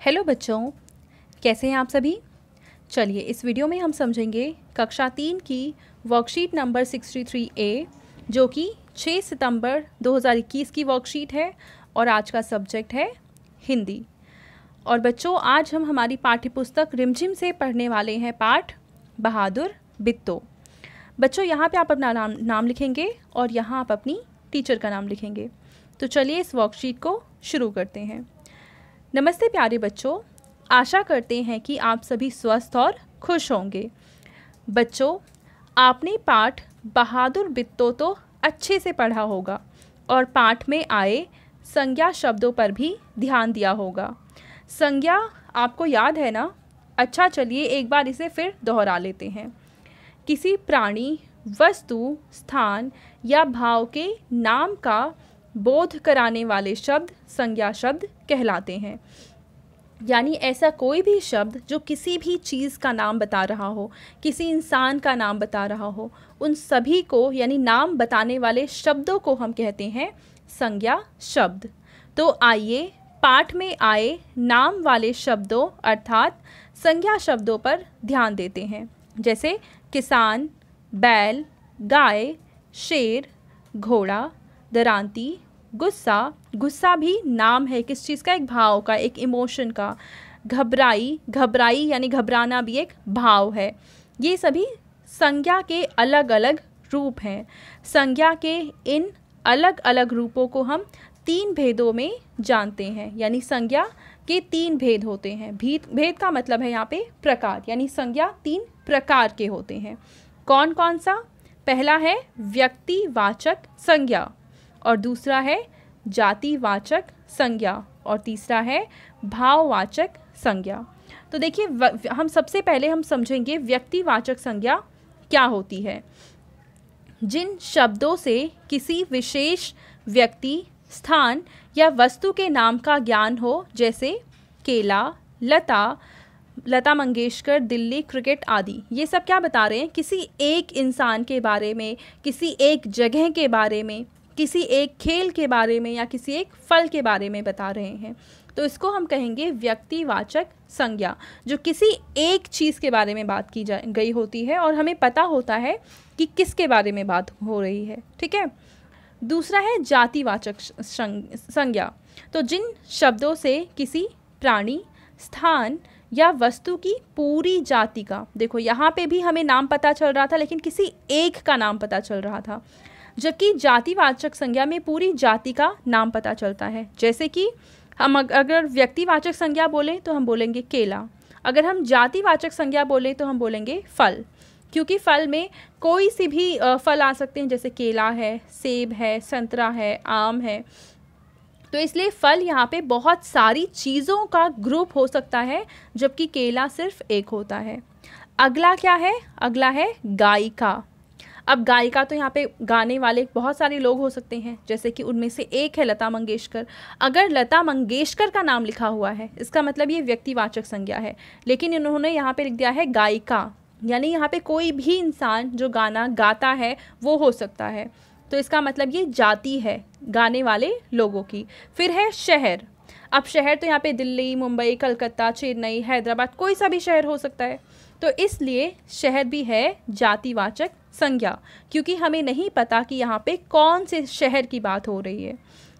Hello बच्चों, कैसे हैं आप सभी। चलिए इस वीडियो में हम समझेंगे कक्षा 3 की वर्कशीट नंबर 63A जो कि 6 सितंबर 2021 की वर्कशीट है और आज का सब्जेक्ट है हिंदी। और बच्चों आज हम हमारी पाठ्यपुस्तक रिमझिम से पढ़ने वाले हैं पाठ बहादुर बित्तो। बच्चों यहाँ पे आप अपना नाम लिखेंगे और यहाँ आप अपनी टीचर का नाम लिखेंगे। तो चलिए इस वर्कशीट को शुरू करते हैं। नमस्ते प्यारे बच्चों, आशा करते हैं कि आप सभी स्वस्थ और खुश होंगे। बच्चों आपने पाठ बहादुर बित्तो तो अच्छे से पढ़ा होगा और पाठ में आए संज्ञा शब्दों पर भी ध्यान दिया होगा। संज्ञा आपको याद है ना? अच्छा चलिए एक बार इसे फिर दोहरा लेते हैं। किसी प्राणी, वस्तु, स्थान या भाव के नाम का बोध कराने वाले शब्द संज्ञा शब्द कहलाते हैं। यानी ऐसा कोई भी शब्द जो किसी भी चीज़ का नाम बता रहा हो, किसी इंसान का नाम बता रहा हो, उन सभी को यानी नाम बताने वाले शब्दों को हम कहते हैं संज्ञा शब्द। तो आइए पाठ में आए नाम वाले शब्दों अर्थात संज्ञा शब्दों पर ध्यान देते हैं। जैसे किसान, बैल, गाय, शेर, घोड़ा, दरांती, गुस्सा। गुस्सा भी नाम है किस चीज़ का? एक भाव का, एक इमोशन का। घबराई, घबराई यानी घबराना भी एक भाव है। ये सभी संज्ञा के अलग अलग रूप हैं। संज्ञा के इन अलग अलग रूपों को हम 3 भेदों में जानते हैं। यानी संज्ञा के 3 भेद होते हैं। भेद का मतलब है यहाँ पे प्रकार, यानी संज्ञा 3 प्रकार के होते हैं। कौन कौन सा? पहला है व्यक्तिवाचक संज्ञा और दूसरा है जातिवाचक संज्ञा और तीसरा है भाववाचक संज्ञा। तो देखिए हम सबसे पहले हम समझेंगे व्यक्तिवाचक संज्ञा क्या होती है। जिन शब्दों से किसी विशेष व्यक्ति, स्थान या वस्तु के नाम का ज्ञान हो, जैसे केला, लता मंगेशकर, दिल्ली, क्रिकेट आदि। ये सब क्या बता रहे हैं? किसी एक इंसान के बारे में, किसी एक जगह के बारे में, किसी एक खेल के बारे में या किसी एक फल के बारे में बता रहे हैं। तो इसको हम कहेंगे व्यक्तिवाचक संज्ञा, जो किसी एक चीज़ के बारे में बात की गई होती है और हमें पता होता है कि किसके बारे में बात हो रही है। ठीक है। दूसरा है जातिवाचक संज्ञा। तो जिन शब्दों से किसी प्राणी, स्थान या वस्तु की पूरी जाति का, देखो यहाँ पे भी हमें नाम पता चल रहा था लेकिन किसी एक का नाम पता चल रहा था, जबकि जातिवाचक संज्ञा में पूरी जाति का नाम पता चलता है। जैसे कि हम अगर व्यक्तिवाचक संज्ञा बोलें तो हम बोलेंगे केला, अगर हम जातिवाचक संज्ञा बोलें तो हम बोलेंगे फल, क्योंकि फल में कोई सी भी फल आ सकते हैं, जैसे केला है, सेब है, संतरा है, आम है। तो इसलिए फल यहाँ पे बहुत सारी चीज़ों का ग्रुप हो सकता है, जबकि केला सिर्फ एक होता है। अगला क्या है? अगला है गायिका। अब गायिका तो यहाँ पे गाने वाले बहुत सारे लोग हो सकते हैं, जैसे कि उनमें से एक है लता मंगेशकर। अगर लता मंगेशकर का नाम लिखा हुआ है इसका मतलब ये व्यक्तिवाचक संज्ञा है, लेकिन इन्होंने यहाँ पे लिख दिया है गायिका, यानी यहाँ पे कोई भी इंसान जो गाना गाता है वो हो सकता है। तो इसका मतलब ये जाति है गाने वाले लोगों की। फिर है शहर। अब शहर तो यहाँ पे दिल्ली, मुंबई, कलकत्ता, चेन्नई, हैदराबाद, कोई सा भी शहर हो सकता है। तो इसलिए शहर भी है जातिवाचक संज्ञा, क्योंकि हमें नहीं पता कि यहाँ पे कौन से शहर की बात हो रही है।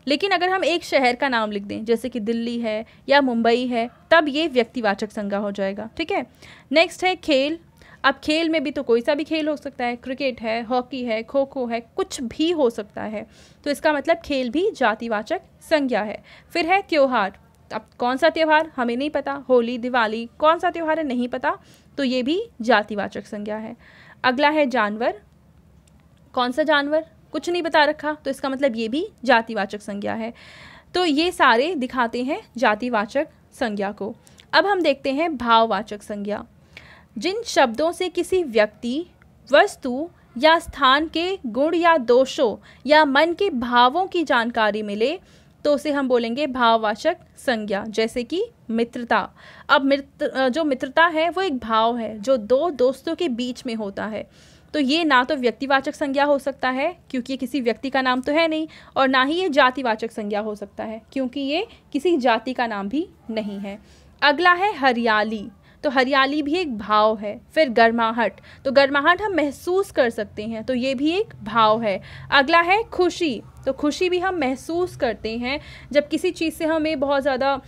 लेकिन अगर हम एक शहर का नाम लिख दें, जैसे कि दिल्ली है या मुंबई है, तब ये व्यक्तिवाचक संज्ञा हो जाएगा। ठीक है। नेक्स्ट है खेल। अब खेल में भी तो कोई सा भी खेल हो सकता है, क्रिकेट है, हॉकी है, खो खो है, कुछ भी हो सकता है। तो इसका मतलब खेल भी जातिवाचक संज्ञा है। फिर है त्योहार। अब कौन सा त्यौहार हमें नहीं पता, होली, दिवाली, कौन सा त्यौहार है नहीं पता, तो ये भी जातिवाचक संज्ञा है। अगला है जानवर। कौन सा जानवर? कुछ नहीं बता रखा, तो इसका मतलब ये भी जातिवाचक संज्ञा है। तो ये सारे दिखाते हैं जातिवाचक संज्ञा को। अब हम देखते हैं भाववाचक संज्ञा। जिन शब्दों से किसी व्यक्ति, वस्तु या स्थान के गुण या दोषों या मन के भावों की जानकारी मिले तो उसे हम बोलेंगे भाववाचक संज्ञा। जैसे कि मित्रता। अब जो मित्रता है वो एक भाव है जो दो दोस्तों के बीच में होता है। तो ये ना तो व्यक्तिवाचक संज्ञा हो सकता है क्योंकि ये किसी व्यक्ति का नाम तो है नहीं, और ना ही ये जातिवाचक संज्ञा हो सकता है क्योंकि ये किसी जाति का नाम भी नहीं है। अगला है हरियाली, तो हरियाली भी एक भाव है। फिर गर्माहट, तो गर्माहट हम महसूस कर सकते हैं, तो ये भी एक भाव है। अगला है खुशी, तो खुशी भी हम महसूस करते हैं, जब किसी चीज़ से हमें बहुत ज़्यादा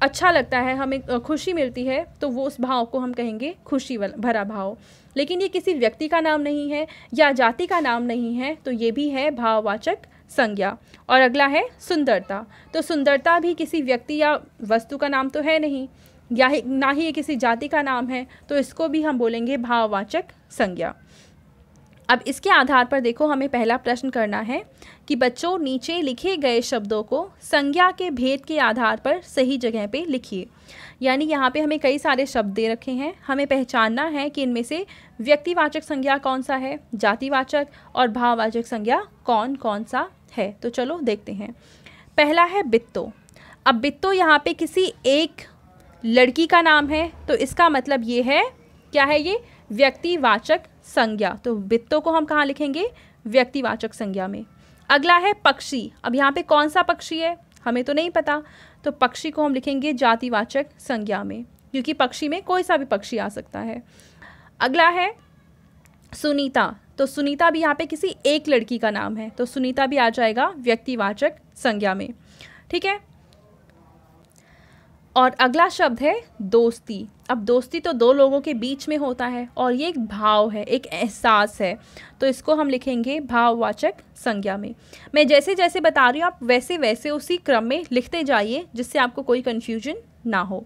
अच्छा लगता है, हमें खुशी मिलती है, तो वो उस भाव को हम कहेंगे खुशी भरा भाव। लेकिन ये किसी व्यक्ति का नाम नहीं है या जाति का नाम नहीं है, तो ये भी है भाववाचक संज्ञा। और अगला है सुंदरता, तो सुंदरता भी किसी व्यक्ति या वस्तु का नाम तो है नहीं, या ना ही ये किसी जाति का नाम है, तो इसको भी हम बोलेंगे भाववाचक संज्ञा। अब इसके आधार पर देखो, हमें पहला प्रश्न करना है कि बच्चों नीचे लिखे गए शब्दों को संज्ञा के भेद के आधार पर सही जगह पे लिखिए। यानी यहाँ पे हमें कई सारे शब्द दे रखे हैं, हमें पहचानना है कि इनमें से व्यक्तिवाचक संज्ञा कौन सा है, जातिवाचक और भाववाचक संज्ञा कौन कौन सा है। तो चलो देखते हैं। पहला है बित्तो। अब बित्तो यहाँ पे किसी एक लड़की का नाम है, तो इसका मतलब ये है, क्या है ये, व्यक्तिवाचक संज्ञा। तो बित्तो को हम कहाँ लिखेंगे, व्यक्तिवाचक संज्ञा में। अगला है पक्षी। अब यहाँ पे कौन सा पक्षी है हमें तो नहीं पता, तो पक्षी को हम लिखेंगे जातिवाचक संज्ञा में, क्योंकि पक्षी में कोई सा भी पक्षी आ सकता है। अगला है सुनीता, तो सुनीता भी यहाँ पे किसी एक लड़की का नाम है, तो सुनीता भी आ जाएगा व्यक्तिवाचक संज्ञा में। ठीक है। और अगला शब्द है दोस्ती। अब दोस्ती तो दो लोगों के बीच में होता है और ये एक भाव है, एक एहसास है, तो इसको हम लिखेंगे भाववाचक संज्ञा में। मैं जैसे जैसे बता रही हूँ आप वैसे वैसे उसी क्रम में लिखते जाइए, जिससे आपको कोई कन्फ्यूजन ना हो।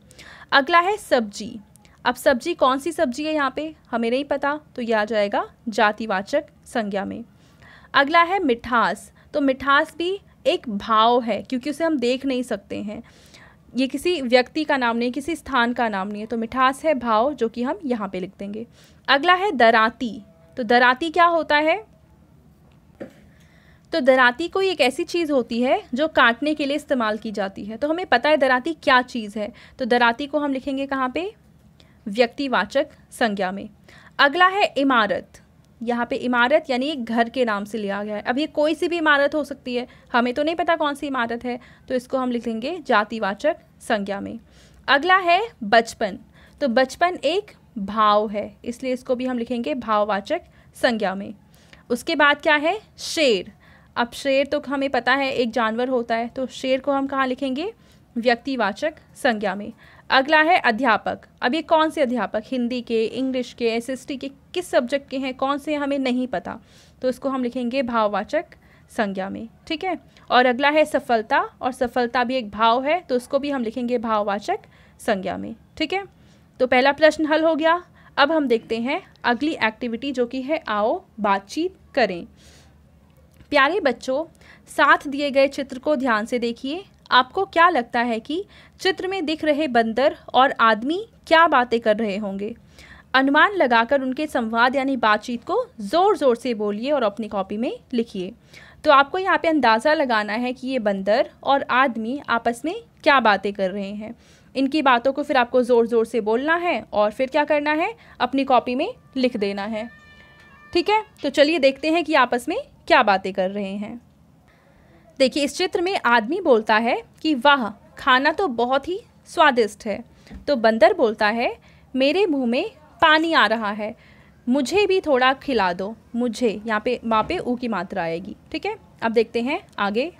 अगला है सब्जी। अब सब्जी कौन सी सब्जी है यहाँ पे हमें नहीं पता, तो यह आ जाएगा जातिवाचक संज्ञा में। अगला है मिठास। तो मिठास भी एक भाव है, क्योंकि उसे हम देख नहीं सकते हैं, ये किसी व्यक्ति का नाम नहीं, किसी स्थान का नाम नहीं है, तो मिठास है भाव, जो कि हम यहाँ पे लिख देंगे। अगला है दराती। तो दराती क्या होता है, तो दराती कोई एक ऐसी चीज़ होती है जो काटने के लिए इस्तेमाल की जाती है, तो हमें पता है दराती क्या चीज़ है, तो दराती को हम लिखेंगे कहाँ पे, व्यक्तिवाचक संज्ञा में। अगला है इमारत। यहाँ पे इमारत यानी एक घर के नाम से लिया गया है। अब ये कोई सी भी इमारत हो सकती है, हमें तो नहीं पता कौन सी इमारत है, तो इसको हम लिखेंगे जातिवाचक संज्ञा में। अगला है बचपन। तो बचपन एक भाव है, इसलिए इसको भी हम लिखेंगे भाववाचक संज्ञा में। उसके बाद क्या है, शेर। अब शेर तो हमें पता है एक जानवर होता है, तो शेर को हम कहाँ लिखेंगे, व्यक्तिवाचक संज्ञा में। अगला है अध्यापक। अब ये कौन से अध्यापक, हिंदी के, इंग्लिश के, एसएसटी के, किस सब्जेक्ट के हैं, कौन से हमें नहीं पता, तो इसको हम लिखेंगे भाववाचक संज्ञा में। ठीक है। और अगला है सफलता, और सफलता भी एक भाव है, तो उसको भी हम लिखेंगे भाववाचक संज्ञा में। ठीक है। तो पहला प्रश्न हल हो गया। अब हम देखते हैं अगली एक्टिविटी, जो कि है आओ बातचीत करें। प्यारे बच्चों, साथ दिए गए चित्र को ध्यान से देखिए। आपको क्या लगता है कि चित्र में दिख रहे बंदर और आदमी क्या बातें कर रहे होंगे? अनुमान लगाकर उनके संवाद यानी बातचीत को ज़ोर ज़ोर से बोलिए और अपनी कॉपी में लिखिए। तो आपको यहाँ पे अंदाज़ा लगाना है कि ये बंदर और आदमी आपस में क्या बातें कर रहे हैं। इनकी बातों को फिर आपको ज़ोर ज़ोर से बोलना है और फिर क्या करना है, अपनी कॉपी में लिख देना है। ठीक है। तो चलिए देखते हैं कि आपस में क्या बातें कर रहे हैं। देखिए, इस चित्र में आदमी बोलता है कि वाह, खाना तो बहुत ही स्वादिष्ट है। तो बंदर बोलता है, मेरे मुंह में पानी आ रहा है, मुझे भी थोड़ा खिला दो। मुझे यहाँ पे वहाँ पे ऊ की मात्रा आएगी। ठीक है। अब देखते हैं आगे।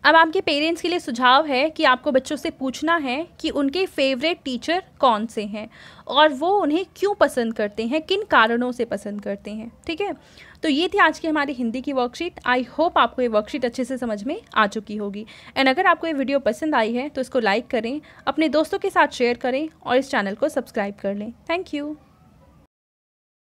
अब आपके पेरेंट्स के लिए सुझाव है कि आपको बच्चों से पूछना है कि उनके फेवरेट टीचर कौन से हैं और वो उन्हें क्यों पसंद करते हैं, किन कारणों से पसंद करते हैं। ठीक है। तो ये थी आज की हमारी हिंदी की वर्कशीट। आई होप आपको ये वर्कशीट अच्छे से समझ में आ चुकी होगी। एंड अगर आपको ये वीडियो पसंद आई है तो इसको लाइक करें, अपने दोस्तों के साथ शेयर करें और इस चैनल को सब्सक्राइब कर लें। Thank you.